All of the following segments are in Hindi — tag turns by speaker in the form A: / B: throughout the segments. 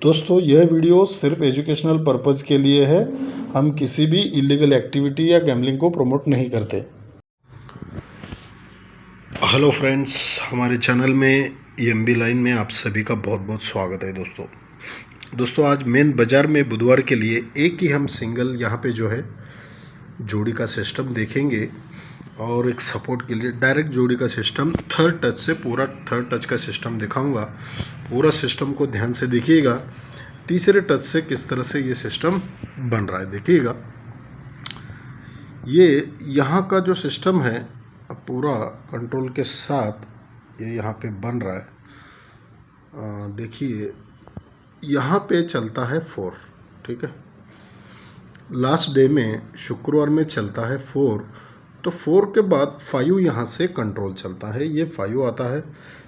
A: दोस्तों यह वीडियो सिर्फ एजुकेशनल पर्पज़ के लिए है। हम किसी भी इलीगल एक्टिविटी या गैम्बलिंग को प्रमोट नहीं करते। हेलो फ्रेंड्स, हमारे चैनल में EMB लाइन में आप सभी का बहुत बहुत स्वागत है। दोस्तों आज मेन बाज़ार में बुधवार के लिए एक ही हम सिंगल यहाँ पे जो है जोड़ी का सिस्टम देखेंगे और एक सपोर्ट के लिए डायरेक्ट जोड़ी का सिस्टम थर्ड टच से पूरा थर्ड टच का सिस्टम दिखाऊंगा। पूरा सिस्टम को ध्यान से देखिएगा। तीसरे टच से किस तरह से ये सिस्टम बन रहा है देखिएगा। ये यहाँ का जो सिस्टम है पूरा कंट्रोल के साथ ये यहाँ पे बन रहा है। देखिए यहाँ पे चलता है 4, ठीक है। लास्ट डे में शुक्रवार में चलता है 4, तो 4 के बाद 5 यहाँ से कंट्रोल चलता है, ये 5 आता है,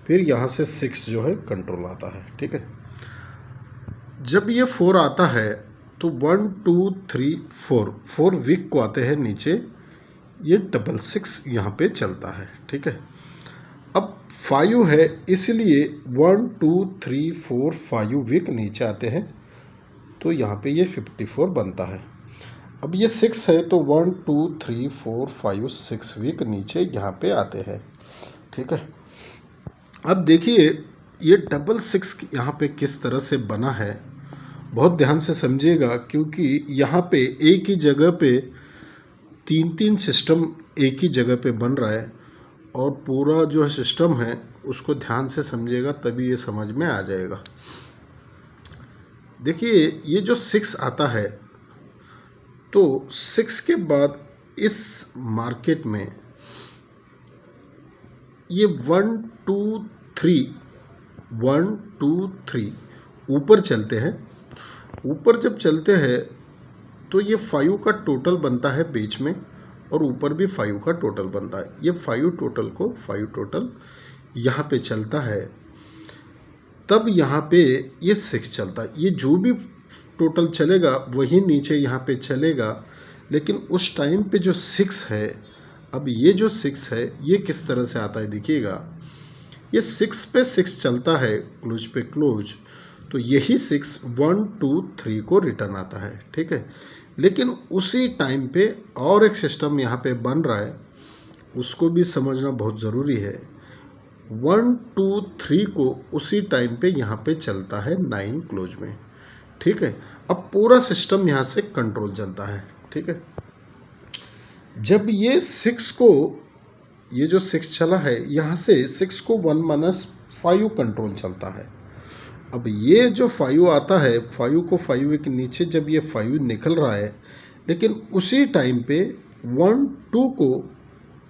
A: फिर यहाँ से 6 जो है कंट्रोल आता है, ठीक है। जब ये 4 आता है तो 1 2 3 4 वीक को आते हैं नीचे, ये 6 यहाँ पे चलता है, ठीक है। अब 5 है इसलिए 1 2 3 4 5 वीक नीचे आते हैं, तो यहाँ पे ये 54 बनता है। अब ये 6 है तो 1 2 3 4 5 6 वीक नीचे यहाँ पे आते हैं, ठीक है। अब देखिए ये 6 यहाँ पे किस तरह से बना है, बहुत ध्यान से समझिएगा, क्योंकि यहाँ पे एक ही जगह पे 3 सिस्टम एक ही जगह पे बन रहा है और पूरा जो सिस्टम है उसको ध्यान से समझिएगा, तभी ये समझ में आ जाएगा। देखिए ये जो 6 आता है तो 6 के बाद इस मार्केट में ये 1 2 3 ऊपर चलते हैं। ऊपर जब चलते हैं तो ये 5 का टोटल बनता है बीच में, और ऊपर भी 5 का टोटल बनता है। ये 5 टोटल यहाँ पे चलता है, तब यहाँ पे ये 6 चलता है। ये जो भी टोटल चलेगा वही नीचे यहाँ पे चलेगा, लेकिन उस टाइम पे जो 6 है, अब ये जो 6 है ये किस तरह से आता है देखिएगा। ये 6 पे 6 चलता है, क्लोज पे क्लोज, तो यही 6 1 2 3 को रिटर्न आता है, ठीक है। लेकिन उसी टाइम पे और एक सिस्टम यहाँ पे बन रहा है, उसको भी समझना बहुत ज़रूरी है। 1 2 3 को उसी टाइम पे यहाँ पे चलता है 9 क्लोज में, ठीक है। अब पूरा सिस्टम यहाँ से कंट्रोल चलता है, ठीक है। जब ये 6 को, ये जो 6 चला है यहाँ से 6 को 1 - 5 कंट्रोल चलता है। अब ये जो 5 आता है, 5 को 5 के नीचे जब ये 5 निकल रहा है, लेकिन उसी टाइम पे 1 2 को,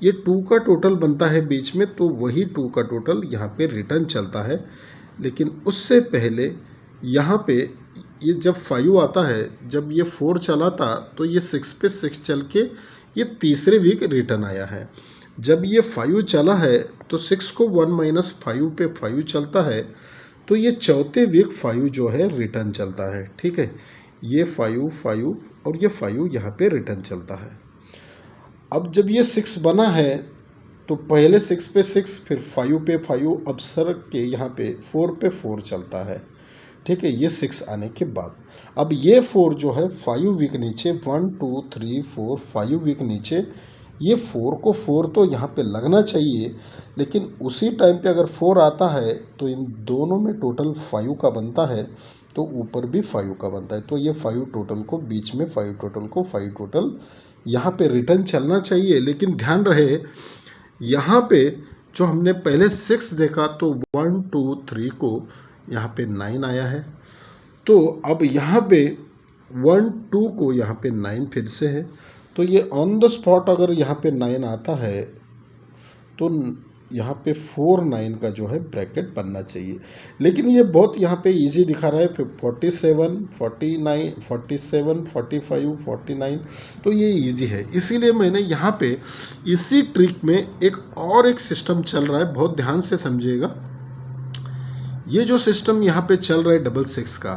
A: ये 2 का टोटल बनता है बीच में, तो वही 2 का टोटल यहाँ पे रिटर्न चलता है। लेकिन उससे पहले यहाँ पे ये जब 5 आता है, जब ये 4 चला था तो ये 6 पे 6 चल के ये तीसरे वीक रिटर्न आया है। जब ये 5 चला है तो 6 को 1 - 5 पे 5 चलता है, तो ये चौथे वीक 5 जो है रिटर्न चलता है, ठीक है। ये 5 और ये 5 यहाँ पे रिटर्न चलता है। अब जब ये 6 बना है तो पहले 6 पे 6, फिर 5 पे 5, अब सर के यहाँ पे 4 पे 4 चलता है, ठीक है। ये 6 आने के बाद अब ये 4 जो है 5 वीक नीचे, 1 2 3 4 5 वीक नीचे, ये 4 को 4 तो यहाँ पे लगना चाहिए, लेकिन उसी टाइम पे अगर 4 आता है तो इन दोनों में टोटल 5 का बनता है, तो ऊपर भी 5 का बनता है। तो ये 5 टोटल को बीच में 5 टोटल यहाँ पे रिटर्न चलना चाहिए। लेकिन ध्यान रहे यहाँ पे जो हमने पहले 6 देखा तो 1 2 3 को यहाँ पे 9 आया है, तो अब यहाँ पे 1 2 को यहाँ पे 9 फिर से है, तो ये ऑन द स्पॉट अगर यहाँ पे 9 आता है तो यहाँ पे 4 9 का जो है ब्रैकेट बनना चाहिए। लेकिन ये बहुत यहाँ पे इजी दिखा रहा है, 47 49 47 45 49, तो ये इजी है। इसीलिए मैंने यहाँ पे इसी ट्रिक में एक सिस्टम चल रहा है, बहुत ध्यान से समझिएगा। ये जो सिस्टम यहाँ पे चल रहा है 6 का,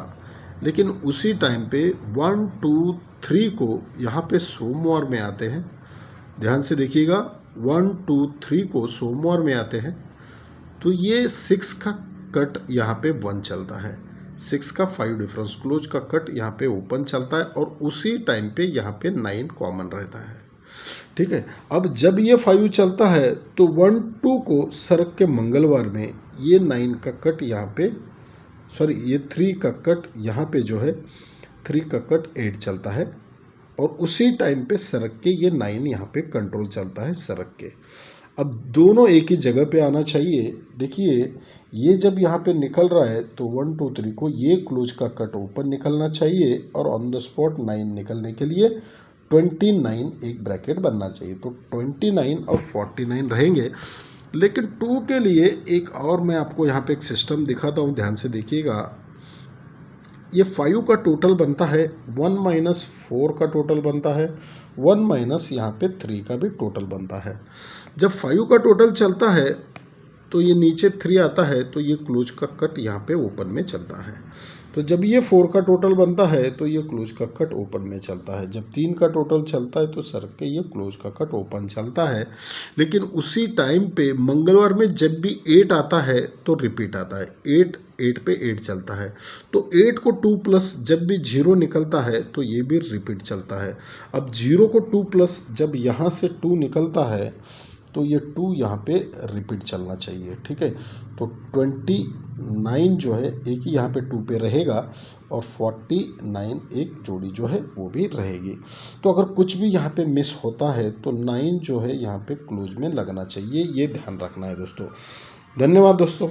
A: लेकिन उसी टाइम पे 1 2 3 को यहाँ पे सोमवार में आते हैं। ध्यान से देखिएगा, 1 2 3 को सोमवार में आते हैं, तो ये 6 का कट यहाँ पे 1 चलता है, 6 का 5 डिफरेंस, क्लोज का कट यहाँ पे ओपन चलता है और उसी टाइम पे यहाँ पे 9 कॉमन रहता है। ठीक है, अब जब ये 5 चलता है तो 1 2 को सरक के मंगलवार में ये 9 का कट यहाँ पे, सॉरी ये 3 का कट यहाँ पे जो है 3 का कट 8 चलता है और उसी टाइम पे सरक के ये 9 यहाँ पे कंट्रोल चलता है सरक के। अब दोनों एक ही जगह पे आना चाहिए। देखिए ये जब यहाँ पे निकल रहा है तो 1 2 3 को ये क्लोज का कट ओपन निकलना चाहिए और ऑन द स्पॉट 9 निकलने के लिए 29 एक ब्रैकेट बनना चाहिए। तो 29 और 49 रहेंगे। लेकिन 2 के लिए एक और मैं आपको यहाँ पे एक सिस्टम दिखाता हूँ, ध्यान से देखिएगा। ये 5 का टोटल बनता है 1 माइनस 4 का टोटल बनता है, 1 माइनस यहाँ पे 3 का भी टोटल बनता है। जब 5 का टोटल चलता है तो ये नीचे 3 आता है तो ये क्लोज का कट यहाँ पे ओपन में चलता है। तो जब ये 4 का टोटल बनता है तो ये क्लोज का कट ओपन में चलता है। जब 3 का टोटल चलता है तो सरक के ये क्लोज का कट ओपन चलता है। लेकिन उसी टाइम पे मंगलवार में जब भी 8 आता है तो रिपीट आता है। 8 पे 8 चलता है तो 8 को 2 प्लस जब भी 0 निकलता है तो ये भी रिपीट चलता है। अब 0 को 2 प्लस जब यहाँ से 2 निकलता है तो ये 2 यहाँ पे रिपीट चलना चाहिए। ठीक है, तो 29 जो है एक ही यहाँ पे 2 पे रहेगा और 49 एक जोड़ी जो है वो भी रहेगी। तो अगर कुछ भी यहाँ पे मिस होता है तो 9 जो है यहाँ पे क्लोज में लगना चाहिए, ये ध्यान रखना है दोस्तों। धन्यवाद दोस्तों।